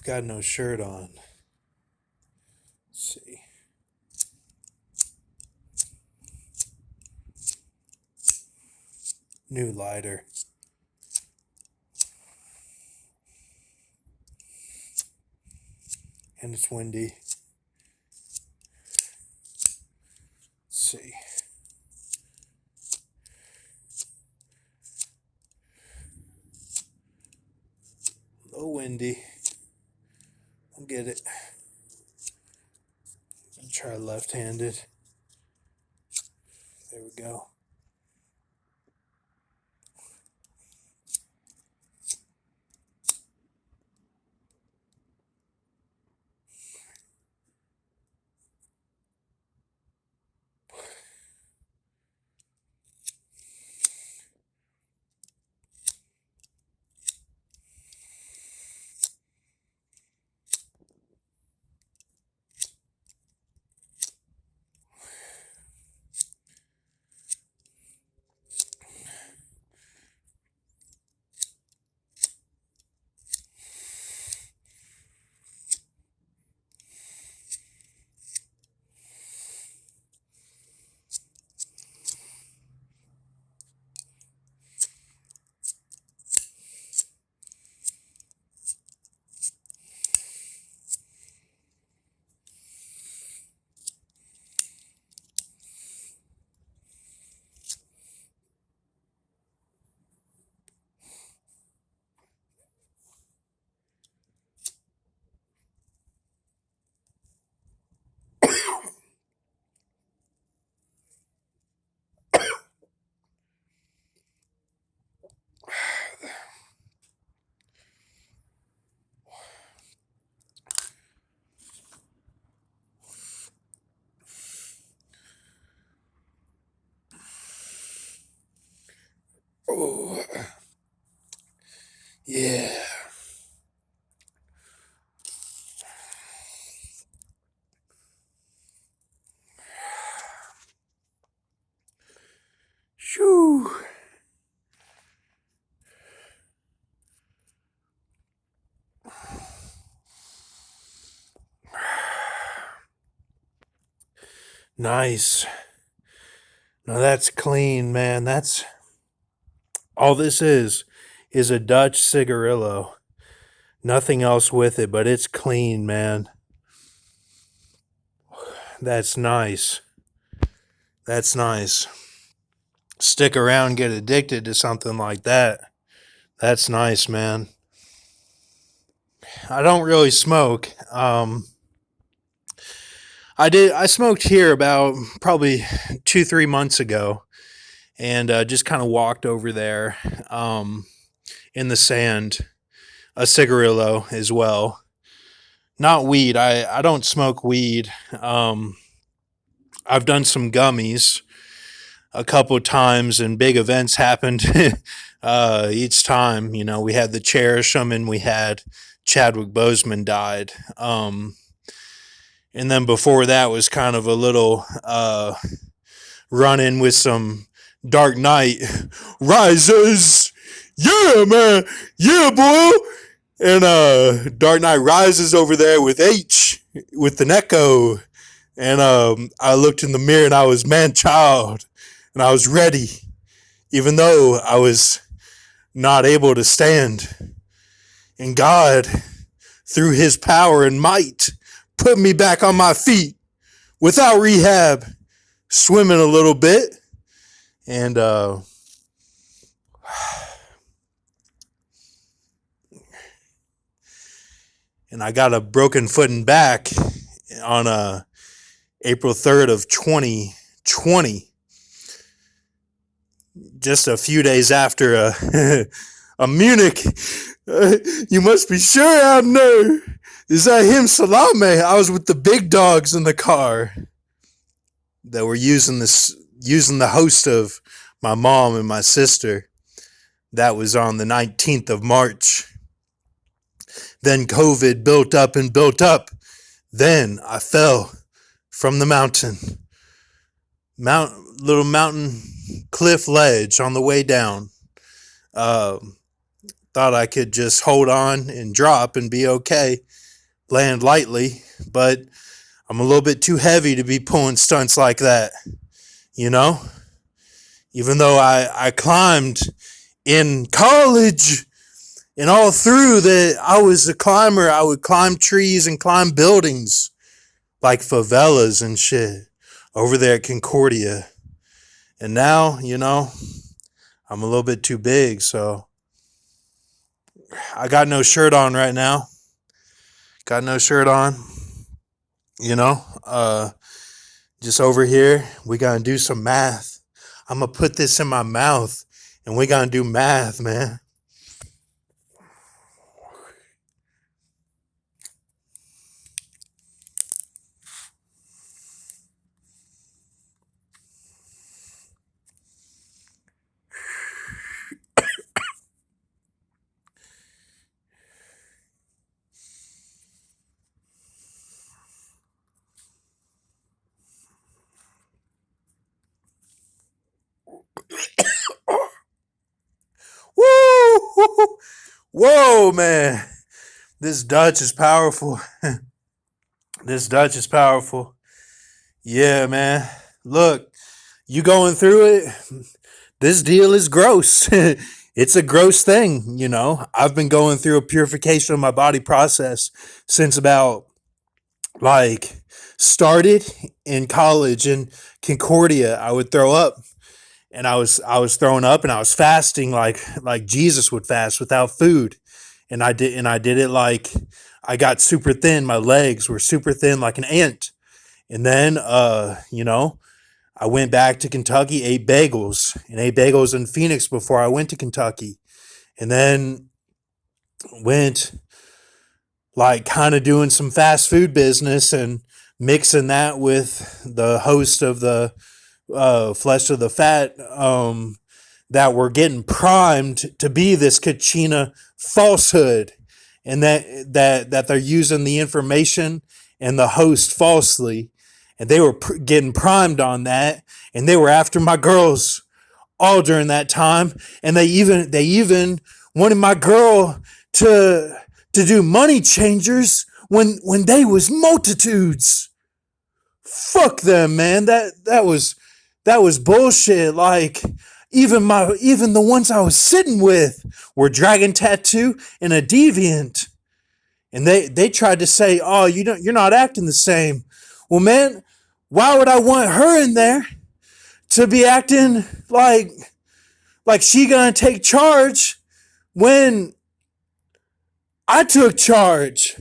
got no shirt on. Let's see. New lighter. And it's windy. Let's see. A little windy. I'll get it. I'll try left-handed. There we go. Oh, yeah. Shoo. Nice. Now that's clean, man. That's all this is a Dutch cigarillo. Nothing else with it, but it's clean, man. That's nice. That's nice. Stick around, get addicted to something like that. That's nice, man. I don't really smoke. I smoked here about probably 2-3 months ago, and just kind of walked over there, in the sand, a cigarillo as well. Not weed. I don't smoke weed. I've done some gummies a couple of times, and big events happened each time. You know, we had the Cherisham, and we had Chadwick Boseman died. And then before that was kind of a little run in with some Dark Knight Rises. Yeah, man. Yeah, boy. And Dark Knight Rises over there with H, with the Neko. And I looked in the mirror and I was man child. And I was ready, even though I was not able to stand. And God, through his power and might, put me back on my feet without rehab, swimming a little bit. And I got a broken foot and back on April 3rd of 2020. Just a few days after a Munich. You must be sure, Abner. Is that him, Salame? I was with the big dogs in the car that were using the host of my mom and my sister. That was on the 19th of March. Then COVID built up and built up. Then I fell from the mountain. Little mountain cliff ledge on the way down. Thought I could just hold on and drop and be okay, land lightly, but I'm a little bit too heavy to be pulling stunts like that, you know? Even though I climbed in college and all through that, I was a climber. I would climb trees and climb buildings like favelas and shit over there at Concordia. And now, I'm a little bit too big, so I got no shirt on right now. Got no shirt on. Just over here, we gotta do some math. I'm gonna put this in my mouth and we gotta do math, man. Woo! Whoa, man. This Dutch is powerful. This Dutch is powerful. Yeah, man. Look, you going through it. This deal is gross. It's a gross thing, I've been going through a purification of my body process since about like started in college in Concordia. I would throw up and I was throwing up and I was fasting like Jesus would fast without food. And I did it like I got super thin. My legs were super thin like an ant. And then I went back to Kentucky, ate bagels in Phoenix before I went to Kentucky. And then went like kind of doing some fast food business and mixing that with the host of the Flesh of the Fat, that were getting primed to be this Kachina falsehood, and that they're using the information and the host falsely, and they were getting primed on that, and they were after my girls all during that time, and they even wanted my girl to do money changers when they was multitudes. Fuck them, man. That was bullshit. Like even the ones I was sitting with were Dragon Tattoo and a Deviant. And they tried to say, "Oh, you're not acting the same." Well, man, why would I want her in there to be acting like she gonna take charge when I took charge?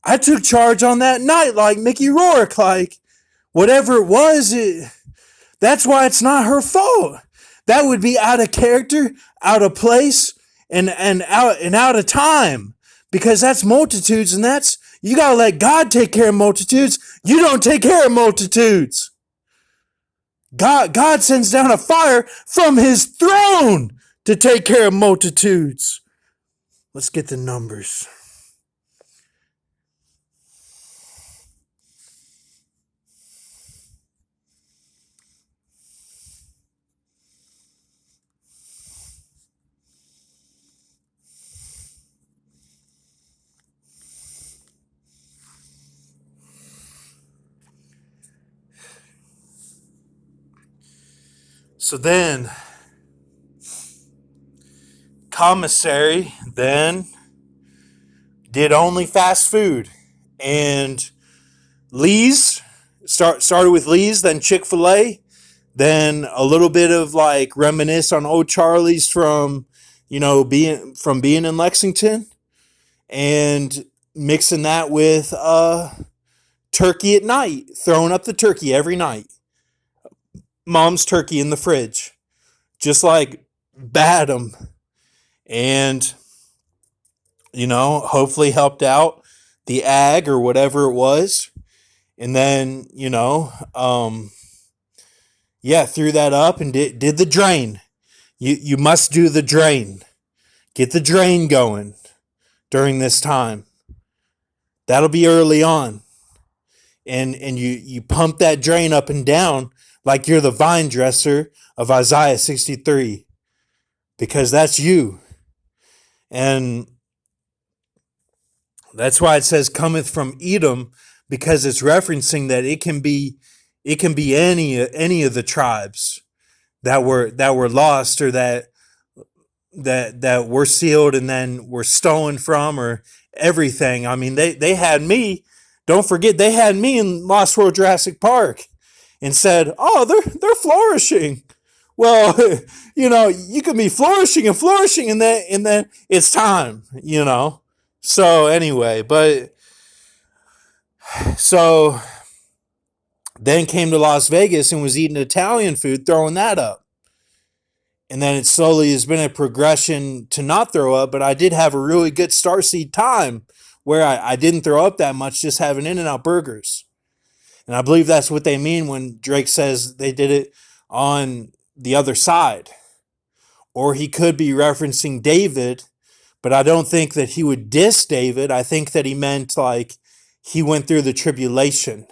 I took charge on that night like Mickey Rourke, like whatever it was, that's why it's not her fault. That would be out of character, out of place, and out of time. Because that's multitudes, and you gotta let God take care of multitudes. You don't take care of multitudes. God sends down a fire from his throne to take care of multitudes. Let's get the numbers. So then, commissary then did only fast food, and Lee's started with Lee's, then Chick-fil-A, then a little bit of like reminisce on old Charlie's from being in Lexington, and mixing that with turkey at night, throwing up the turkey every night. Mom's turkey in the fridge, just like Badam, and hopefully helped out the ag or whatever it was, and then threw that up and did the drain. You must do the drain. Get the drain going during this time. That'll be early on, and you pump that drain up and down like you're the vine dresser of Isaiah 63, because that's you. And that's why it says cometh from Edom, because it's referencing that it can be any of the tribes that were lost, or that were sealed and then were stolen from, or everything. I mean, they had me. Don't forget, they had me in Lost World Jurassic Park and said, "Oh, they're flourishing." Well, you can be flourishing and flourishing, and then it's time. So anyway, but so then came to Las Vegas and was eating Italian food, throwing that up. And then it slowly has been a progression to not throw up, but I did have a really good Starseed time where I didn't throw up that much, just having In-N-Out burgers. And I believe that's what they mean when Drake says they did it on the other side. Or he could be referencing David, but I don't think that he would diss David. I think that he meant like he went through the tribulation.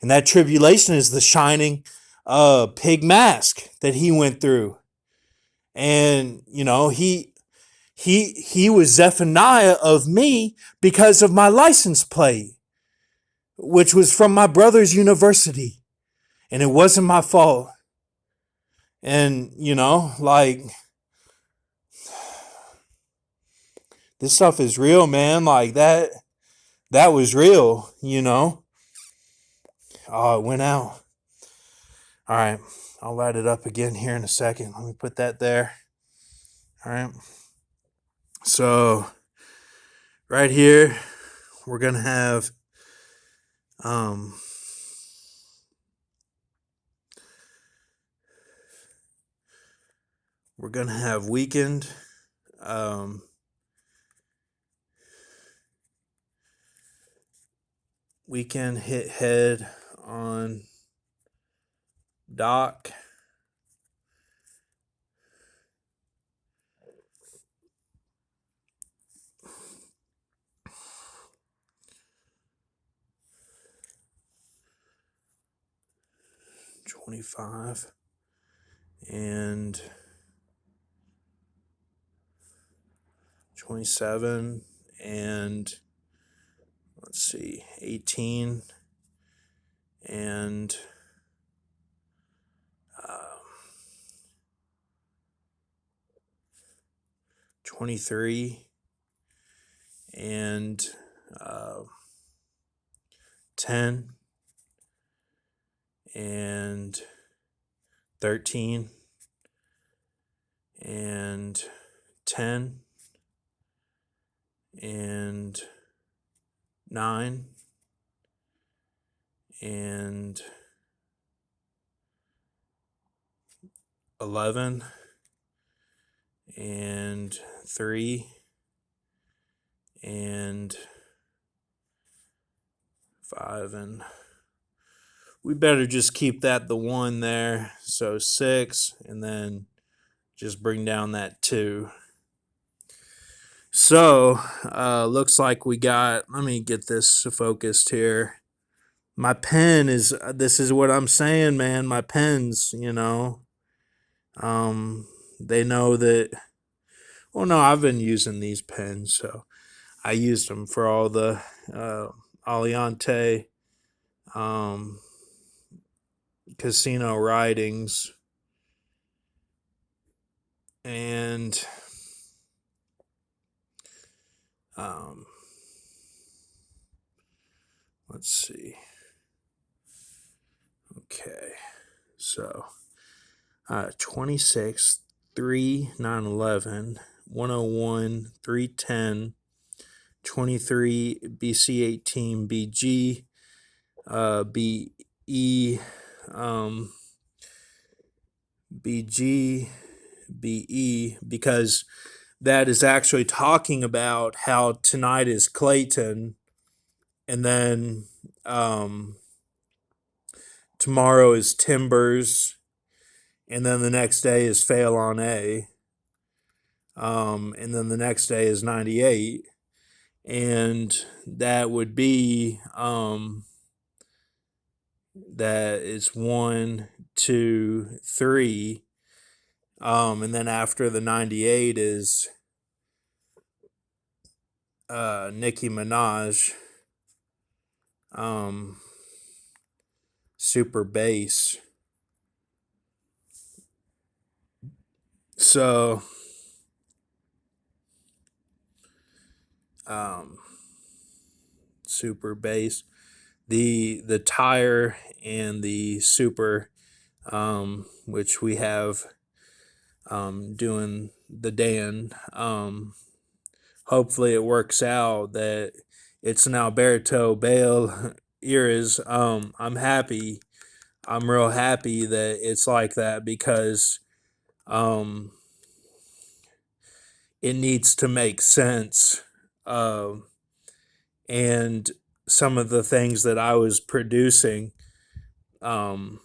And that tribulation is the shining pig mask that he went through. And, he was Zephaniah of me because of my license plate, which was from my brother's university. And it wasn't my fault. And, like, this stuff is real, man. Like, that was real, Oh, it went out. All right. I'll light it up again here in a second. Let me put that there. All right. So, right here, we're going to have Weekend. Weekend hit head on Doc. $25 and $27 and let's see, 18 and 23 and 10 and 13 and 10 and 9 and 11 and 3 and 5, and we better just keep that the 1 there. So 6, and then just bring down that 2. So, looks like we got, let me get this focused here. My pen is, this is what I'm saying, man. My pens, they know that, well, no, I've been using these pens, so I used them for all the Aliante casino ridings. And let's see. Okay, so 26, 3, 9, 11, 101, 310, 23, BC 18, BG, BE, BG, BE, because that is actually talking about how tonight is Clayton, and then tomorrow is Timbers, and then the next day is Fail on A, and then the next day is 98, and that would be that is 1, 2, 3, and then after the 98 is Nicki Minaj, Super Bass. So, um, Super Bass, the tire and the super, which we have doing the Dan. Hopefully, it works out that it's an Alberto Bale eras. I'm happy. I'm real happy that it's like that because um, it needs to make sense. Um, and some of the things that I was producing, um,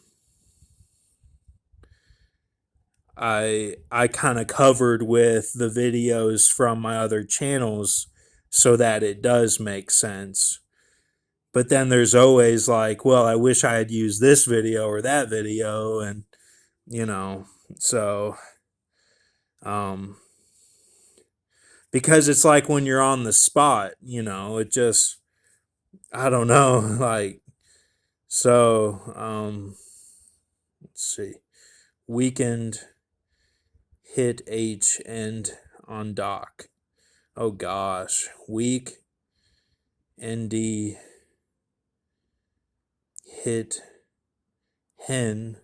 I kind of covered with the videos from my other channels so that it does make sense. But then there's always like, well, I wish I had used this video or that video, and you know, so um, because it's like when you're on the spot, it just I don't know, like so. Let's see, weekend hit H end on dock. Oh gosh, week ND hit hen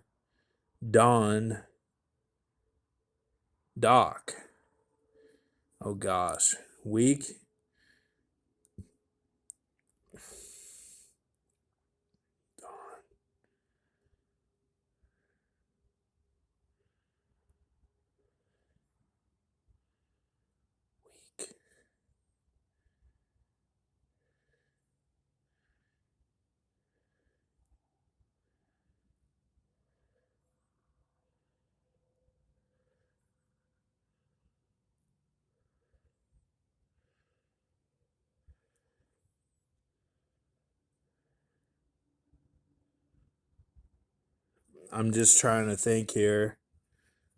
dawn dock. Oh gosh, week week. I'm just trying to think here.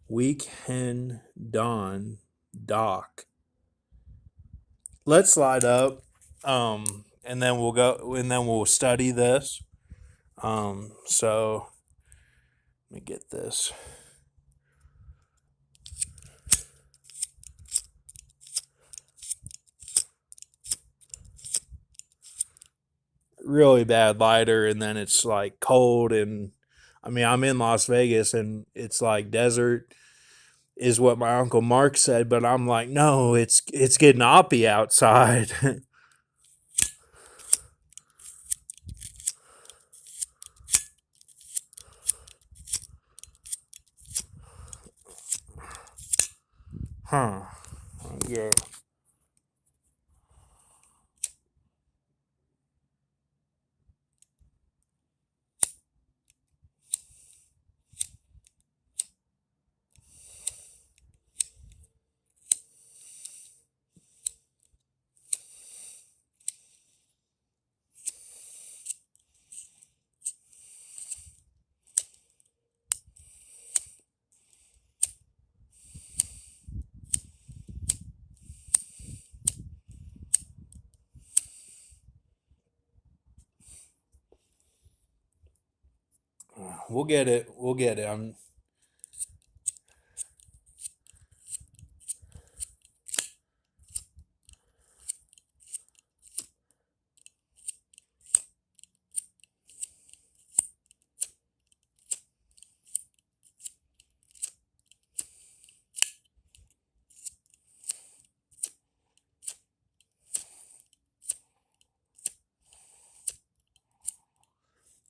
Week hen dawn dock. Let's slide up, and then we'll study this. So let me get this. Really bad lighter, and then it's like cold, and I mean I'm in Las Vegas, and it's like desert is what my uncle Mark said, but I'm like, no, it's getting oppy outside. Huh. Yeah. We'll get it. We'll get it.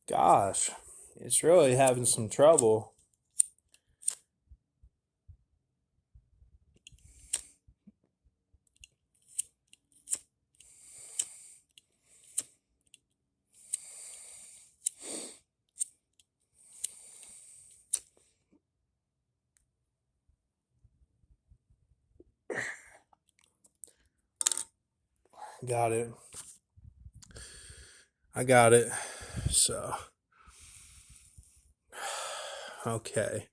Gosh, it's really having some trouble. Got it. I got it. So, okay.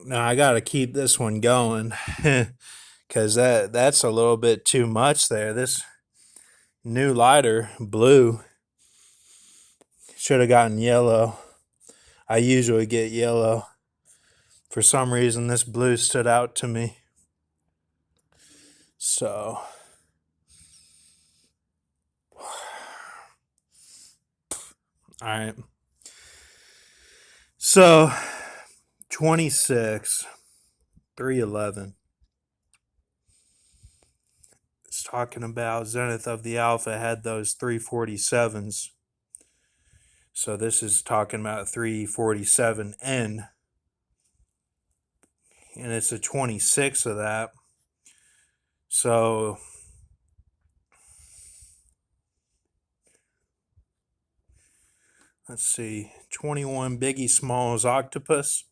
Now I got to keep this one going because that's a little bit too much there. This new lighter, blue, should have gotten yellow. I usually get yellow. For some reason, this blue stood out to me. So, all right. So, 26, 311. It's talking about Zenith of the Alpha had those 347s. So, this is talking about 347N. And it's a 26 of that. So, let's see, 21 Biggie Smalls Octopus.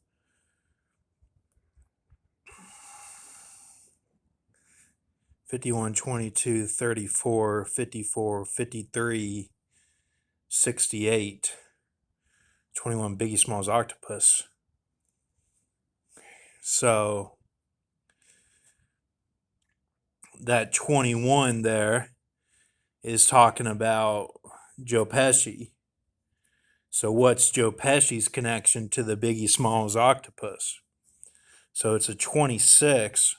51, 22, 34, 54, 53, 68. 21 Biggie Smalls Octopus. So, that 21 there is talking about Joe Pesci. So what's Joe Pesci's connection to the Biggie Smalls Octopus? So it's a 26.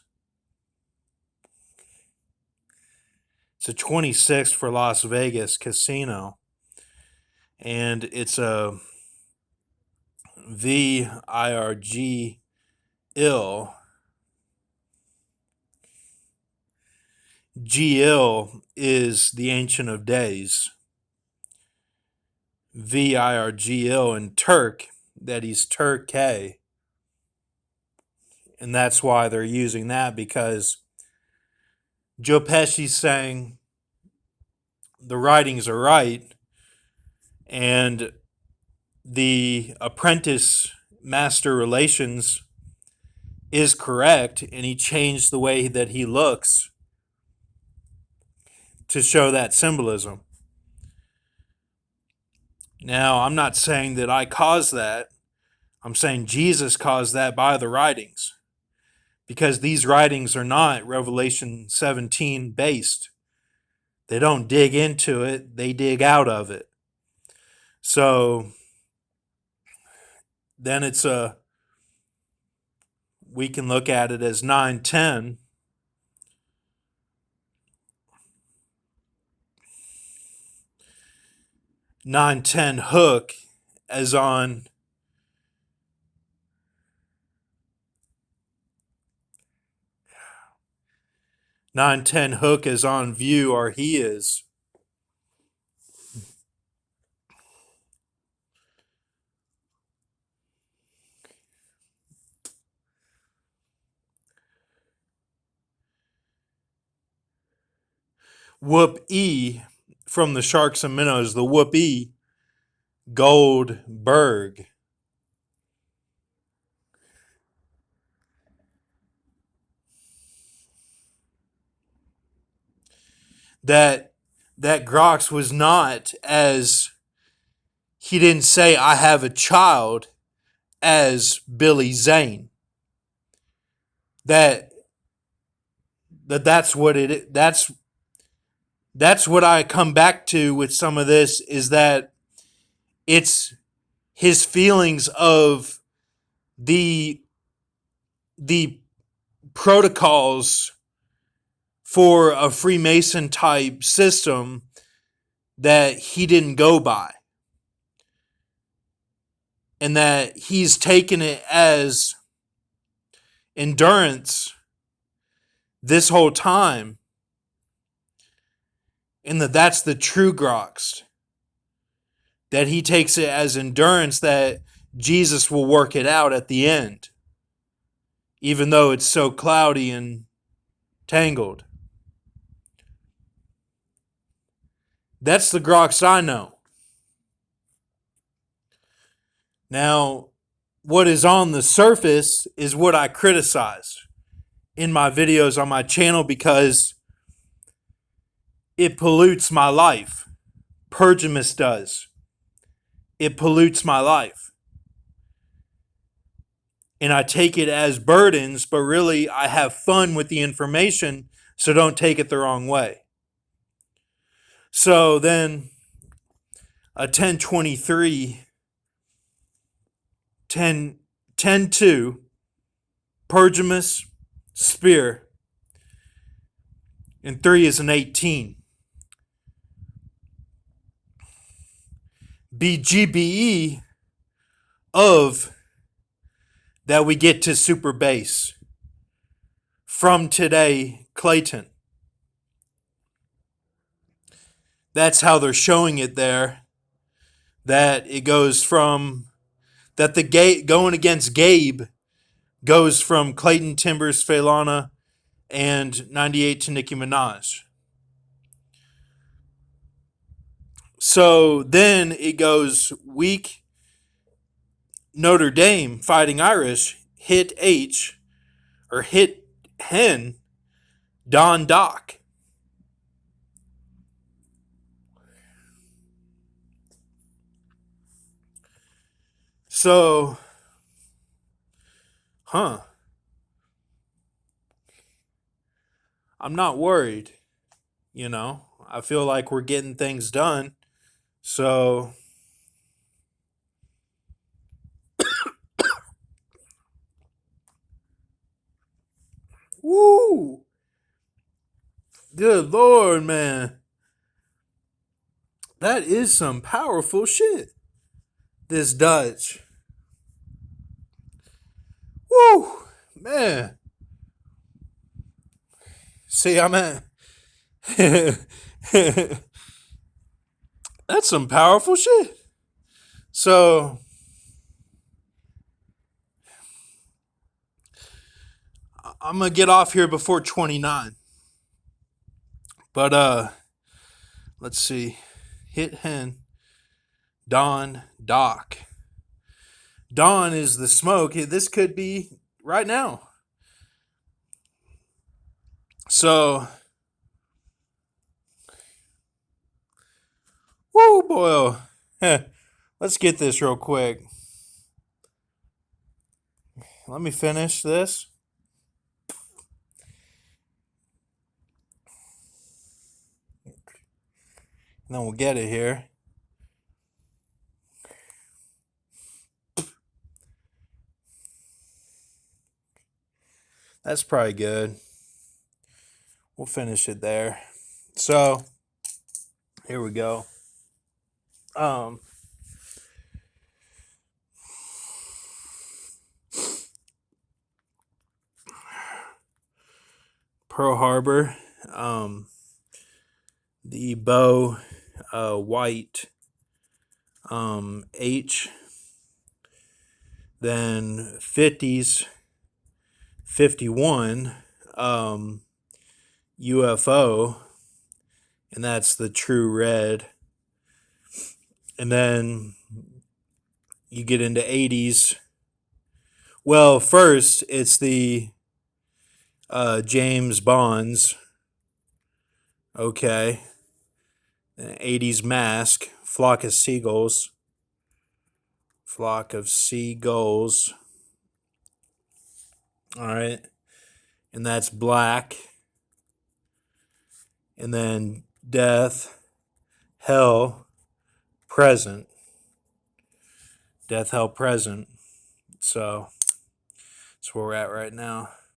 It's a 26 for Las Vegas Casino. And it's a VIRG ill. GL is the Ancient of Days. VIRGL in Turk, that he's Turk-K. And that's why they're using that, because Joe Pesci's saying the writings are right and the apprentice-master relations is correct, and he changed the way that he looks to show that symbolism. Now, I'm not saying that I caused that. I'm saying Jesus caused that by the writings, because these writings are not Revelation 17 based. They don't dig into it, they dig out of it. So then we can look at it as 910. 910 hook as on 910 hook is on view, or he is. Whoop E from the Sharks and Minnows, the Whoop E Goldberg. That Grox was not, as he didn't say I have a child, as Billy Zane. That's what it that's what I come back to with some of this, is that it's his feelings of the protocols for a Freemason type system that he didn't go by, and that he's taken it as endurance this whole time, and that's the true Grox. That he takes it as endurance, that Jesus will work it out at the end, even though it's so cloudy and tangled. That's the Grox I know. Now, what is on the surface is what I criticize in my videos on my channel, because it pollutes my life. Pergamus does. It pollutes my life. and I take it as burdens, but really I have fun with the information, so don't take it the wrong way. So then a 1023, 10:2, Pergamus, spear, and 3 is an 18. BGBE of that we get to super base from today, Clayton. That's how they're showing it there. That it goes from, that the going against Gabe goes from Clayton, Timbers, Phelana, and 98 to Nicki Minaj. So then it goes weak Notre Dame, Fighting Irish, hit H, or hit Hen, Don Doc. So, I'm not worried, you know. I feel like we're getting things done. So, woo! Good Lord, man. That is some powerful shit. This Dutch. Woo! Man. See, I'm at. That's some powerful shit. So, I'm going to get off here before 29. But, let's see. Hit Hen. Don Doc. Don is the smoke. This could be right now. So, woo, boy. Let's get this real quick. Let me finish this. And then we'll get it here. That's probably good. We'll finish it there. So, here we go. Pearl Harbor, the bow, white, H, then 50s, 51, UFO, and that's the true red. And then you get into 80s. Well, first it's the James Bonds. Okay. 80s mask. Flock of seagulls. Flock of seagulls. All right. And that's black. And then death, hell, present. Death, hell, present. So that's where we're at right now.